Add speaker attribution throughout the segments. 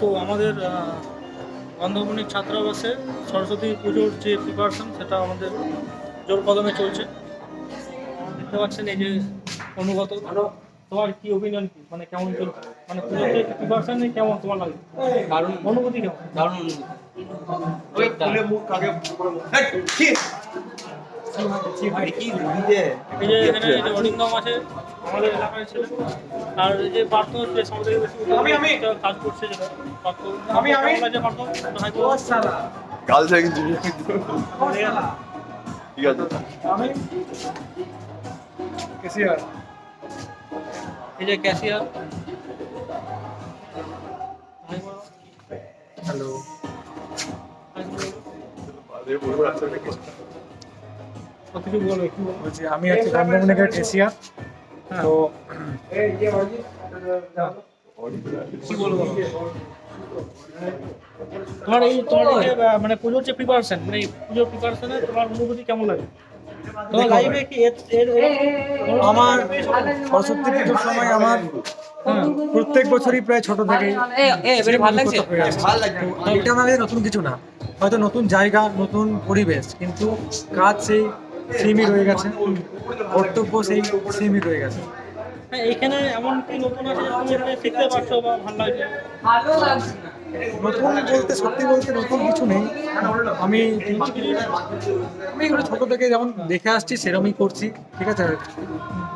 Speaker 1: তো আমাদের গন্ধবনিক ছাত্রাবাসে সরস্বতী পুজোর যে প্রিপারেশন সেটা আমাদের জোর কদমে চলছে। দেখতে পাচ্ছেন এই যে অনুগত, তোমার কি ওপিনিয়ন, কি মানে কেমন চলছে, মানে পুজোর যে প্রিপারেশন কেমন তোমার লাগে?
Speaker 2: দারুণ
Speaker 1: অনুভূতি কেমন?
Speaker 2: দারুণ অনুভূতি।
Speaker 1: এই যে এখানে এই যে অরিন্দম আছে আমাদের এলাকায় ছিল, আর এই যে পার্থ যে সমাজের বেশি কাজ করছে, যেটা পার্থ কেমন লাগছে? পার্থ হয়তো
Speaker 3: কাল থেকে কিন্তু ঠিক আছে।
Speaker 1: এই যে ক্যাশিয়ার,
Speaker 4: হ্যালো,
Speaker 1: কিছু বলবে কি
Speaker 4: বলছি আমি হচ্ছে গন্ধবনিকের ক্যাশিয়ার। তো
Speaker 1: কি বলবো তোমার এই যে মানে পুজোর যে প্রিপারেশন, মানে এই পুজোর প্রিপারেশনে তোমার অনুভূতি কেমন লাগে? তোমার লাইফে কি
Speaker 4: আমার সরস্বতী পুজোর সময় আমার প্রত্যেক বছরই প্রায় ছোট থেকে
Speaker 2: ভালো লাগছে।
Speaker 4: এটা আমাদের নতুন কিছু না, হয়তো নতুন জায়গা, নতুন পরিবেশ, কিন্তু কাজ সেই সেমই রয়ে গেছে, কর্তব্য সেই সেমই রয়ে গেছে।
Speaker 1: হ্যাঁ, এখানে এমন কি নতুন আছে যে তুমি এখানে শিখতে পারছো বা ভালো লাগছে?
Speaker 4: নতুন বলতে, সত্যি বলতে নতুন কিছু নেই। আমি এগুলো ছোট থেকে যেমন দেখে আসছি সেরকমই করছি, ঠিক আছে।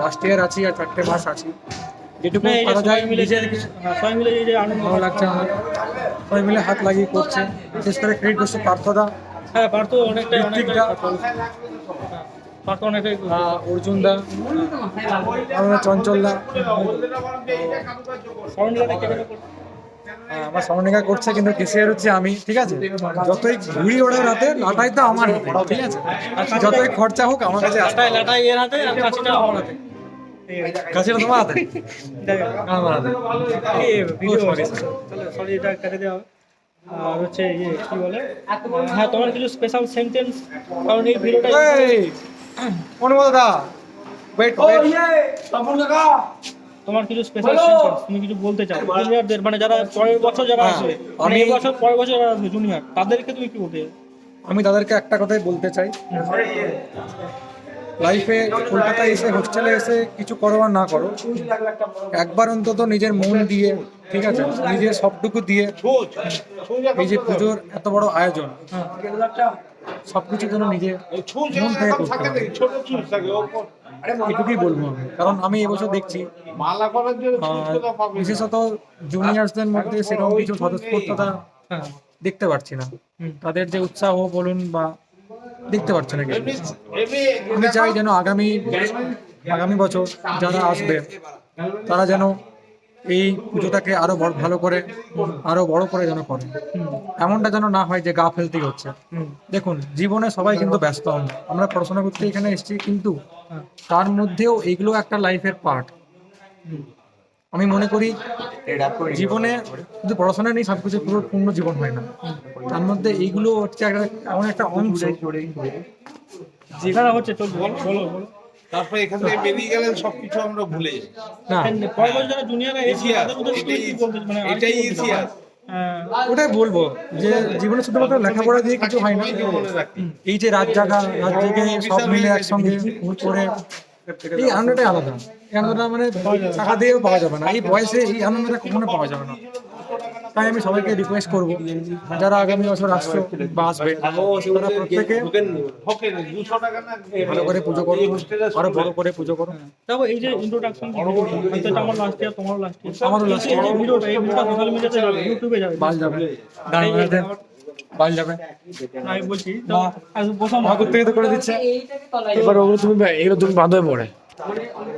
Speaker 4: লাস্ট ইয়ার আছি আর 4টে মাস আছি, যেটুকু
Speaker 1: না, এই যে
Speaker 4: করা যায়
Speaker 1: সবাই মিলে
Speaker 4: নিজের
Speaker 1: সবাই মিলে এই যে আনন্দ
Speaker 4: ভালো লাগছে আমার। সবাই মিলে হাত লাগিয়ে করছে, বিশেষ করে ক্রেডিট করছে পার্থদা,
Speaker 1: হ্যাঁ পার্থ অনেকটাই
Speaker 4: ঋত্বিকদা,
Speaker 1: পার্থ অনেকটাই
Speaker 4: অর্জুনদা, আমাদের চঞ্চলদা,
Speaker 1: সরঞ্জামে কেমন
Speaker 4: আমার সমন্বিকা করছে, কিন্তু কেসিয়ার হচ্ছে আমি, ঠিক আছে। যতই ঘুড়ি ওড়ার হাতে, লাটাই তো আমার হাতে, ঠিক আছে। যতই খরচা হোক আমার কাছে আসতে
Speaker 1: লাটাই লাটাই এর হাতে আর কাছিটা আমার হাতে।
Speaker 4: কাছেটা তোমার হাতে, আমার হাতে।
Speaker 1: সরি, এটা কেটে দেওয়া হবে। আর হচ্ছে ইয়ে কি বলে, হ্যাঁ তোমার কিছু স্পেশাল সেন্টেন্স, কারণ এই ভিডিওটা
Speaker 4: অনুমোদা ওয়েট
Speaker 1: তোমার কিছু স্পেশাল সেন্টেন্স তুমি কিছু বলতে চাও জুনিয়রদের, মানে যারা পরের বছর যারা আসবে, মানে এই বছর পরের বছর যারা আসবে জুনিয়র, তাদেরকে তুমি কি বলতে চাও?
Speaker 4: আমি তাদেরকে একটা কথাই বলতে চাই, লাইফে কলকাতায় এসে, হোস্টেলে এসে কিছু করো আর না করো, একবার অন্তত নিজের মন দিয়ে, ঠিক আছে, নিজের সবটুকু দিয়ে এই যে পুজোর এত বড় আয়োজন, সবকিছু যেন নিজে মন থেকে করতে হবে, এটুকুই বলবো আমি। কারণ আমি এবছর দেখছি বিশেষত জুনিয়রসদের মধ্যে সেরকম কিছু স্বতঃস্ফূর্ততা দেখতে পাচ্ছি না, তাদের যে উৎসাহ বলুন বা দেখতে পাচ্ছি না কিছু। আমি চাই যেন আগামী বছর যারা আসবে তারা যেন এই পুজোটাকে আরো ভালো করে, আরো বড় করে যেন করে। এমনটা যেন না হয় যে গা ফেলতেই হচ্ছে। দেখুন, জীবনে সবাই কিন্তু ব্যস্ত, আমরা পড়াশোনা করতে এখানে এসেছি, কিন্তু তার মধ্যেও এইগুলো একটা লাইফের পার্ট। আমি মনে করি জীবনে শুধু পড়াশোনা নেই, সবকিছু পুরো পূর্ণ জীবন হয় না, তার মধ্যে এইগুলো হচ্ছে এমন একটা অংশ
Speaker 1: যেখানে হচ্ছে চল বলো বলো।
Speaker 5: তারপরে এখান থেকে বেরিয়ে গেলে সবকিছু আমরা ভুলে যাই।
Speaker 4: না।
Speaker 1: পরের বছর যারা জুনিয়ররা এসে তাদের উদ্দেশ্যে তুমি কি বলতে, মানে আর কি
Speaker 5: এটাই
Speaker 1: বলতে চাও?
Speaker 5: ইতিহাস।
Speaker 4: ওটাই বলবো যে জীবনে শুধুমাত্র লেখাপড়া দিয়ে কিছু হয় না, এই যে রাত জেগে সব মিলে একসঙ্গে করে এই আনন্দটাই আলাদা। এই আনন্দটা মানে টাকা দিয়েও পাওয়া যাবে না, এই বয়সে এই আনন্দটা কখনো পাওয়া যাবে না। তাই আমি সবাইকে রিকোয়েস্ট করবো, যারা আগামী বছর আসছো বা আসবে, তারা প্রত্যেকে ভালো করে পুজো করো, আরো বড় করে পুজো করো।
Speaker 1: তারপর এই যে ইন্ট্রোডাকশন, এটা আমার লাস্ট ইয়ার, তোমারও লাস্ট ইয়ার,
Speaker 4: আমারও last year।
Speaker 1: এই ভিডিওটা সোশ্যাল মিডিয়াতে যাবে, ইউটিউবে যাবে,
Speaker 4: বাস যাবে, গান বাজাতে বাস যাবে।
Speaker 1: আমি বলছি তো বসাম
Speaker 4: থেকে তো করে দিচ্ছে,
Speaker 6: এবার ওগুলো তুমি বাঁধবে পড়ে।